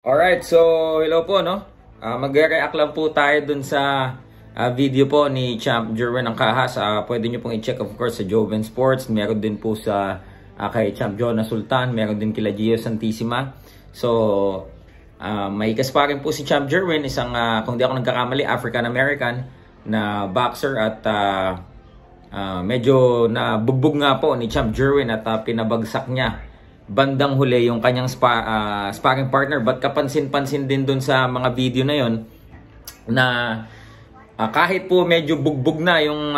Alright, so hello po, no? Magre-react lang po tayo dun sa video po ni Champ Jerwin Angkahas. Pwede nyo pong i-check of course sa Joven Sports. Meron din po sa kay Champ Jonas Sultan. Meron din kila Gio Santissima. So, may kasparin po si Champ Jerwin. Isang, kung di ako nagkakamali, African-American na boxer. At medyo nabugbog nga po ni Champ Jerwin at pinabagsak niya bandang huli yung kanyang sparring partner. But kapansin-pansin din dun sa mga video na yon na kahit po medyo bugbog na yung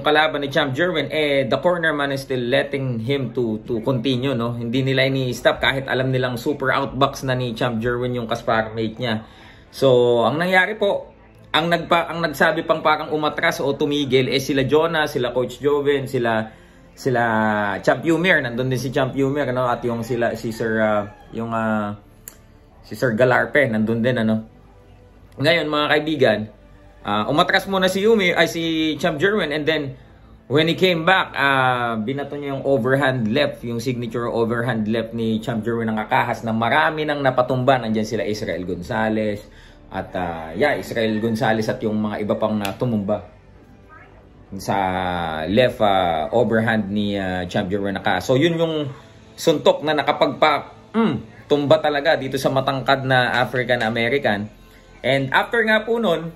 kalaban ni Champ Jerwin, the corner man is still letting him to continue, no? Hindi nila ini-stop kahit alam nilang super outbox na ni Champ Jerwin yung kasparring mate niya. So ang nangyari po, ang nagsabi pang parang umatras o tumigil sila Jonah, sila Coach Joven, sila Champ Yumir, nandun din si Champ Yumir, ano, at yung si Sir Galarpe nandun din, ano. Ngayon mga kaibigan, umatras muna si Champ Jerwin, and then when he came back, binato niya yung overhand left, yung signature overhand left ni Champ Jerwin Angkahas na marami nang napatumba. Nandiyan sila Israel Gonzalez at Israel Gonzalez at yung mga iba pang tumumba sa left overhand ni Champ Jerwin Angkahas. So yun yung suntok na tumba talaga dito sa matangkad na African American. And after nga po nun,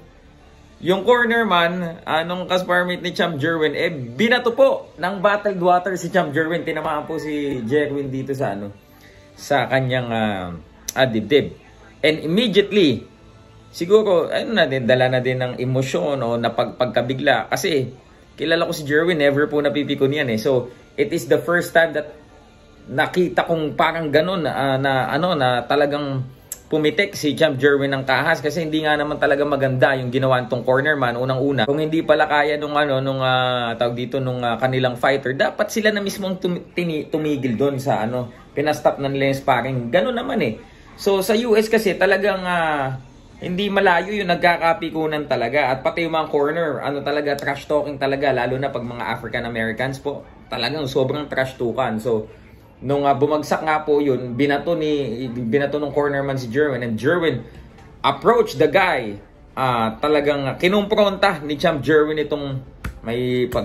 yung corner man nung kasparmate ni Champ Jerwin, binato po ng bottled water si Champ Jerwin. Tinamaan po si Jerwin dito sa kanyang dibdib. And immediately, siguro dala na din ng emosyon o pagkabigla, kasi kilala ko si Jerwin, never po napipikon yan eh. So, it is the first time that nakita kong parang ganun na talagang pumitik si Champ Jerwin Angkahas, kasi hindi nga naman talaga maganda yung ginawa nitong corner man unang-una. Kung hindi pala kaya nung kanilang fighter, dapat sila na mismong tumigil doon sa pinastop na nila yung sparring. Ganun naman eh. So, sa US kasi talagang hindi malayo yung nagkakapikunan talaga. At pati yung mga corner, talaga, trash talking talaga. Lalo na pag mga African Americans po, talagang sobrang trash talkan. So, nung bumagsak nga po yun, binato ng corner man si Jerwin. And Jerwin approached the guy. Talagang kinumpronta ni Champ Jerwin itong may pa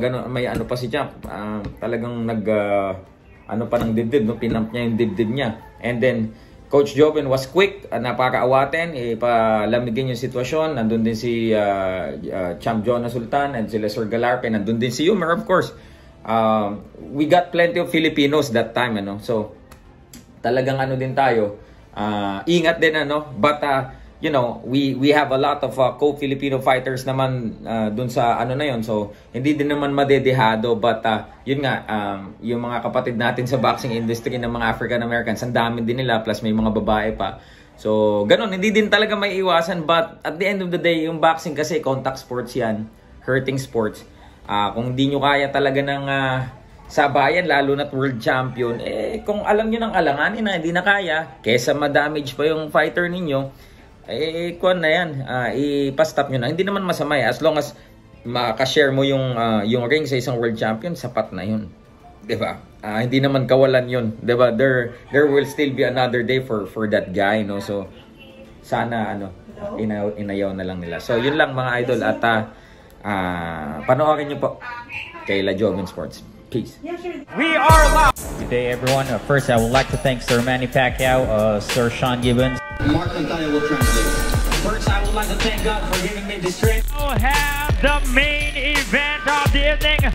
si Champ. Talagang pa ng dibdib, no? Pinamp niya yung dibdib niya. And then, Coach Joven was quick na para awatin, palamigin yung sitwasyon. Nandun din si Champ Jonas Sultan and sila Sir Galarpe. Nandun din si Yumir, of course. We got plenty of Filipinos that time, So, talagang din tayo. Ingat din, But, we have a lot of co-Filipino fighters naman dun sa na yun. So, hindi din naman madedehado. But, yun nga, yung mga kapatid natin sa boxing industry ng mga African Americans, ang dami din nila, plus may mga babae pa. So, ganun, hindi din talaga may iwasan. But, at the end of the day, yung boxing kasi, contact sports yan, hurting sports. Kung di nyo kaya talaga ng sabayan, lalo na't world champion, kung alam nyo ng alanganin na hindi na kaya, kesa ma-damage pa yung fighter ninyo, kuwan na yan, ipastop nyo na. Hindi naman masama as long as makashare mo yung ring sa isang world champion, sapat na yun, diba? Hindi naman kawalan yun, diba? There will still be another day for that guy, no? So sana inayaw na lang nila. So yun lang mga idol, at panoorin nyo po kay La Joven Sports. Peace. We are live. Good day, everyone. First, I would like to thank Sir Manny Pacquiao, Sir Sean Gibbons. Mark Antaya will translate. First, I would like to thank God for giving me this strength. We'll have the main event of the evening.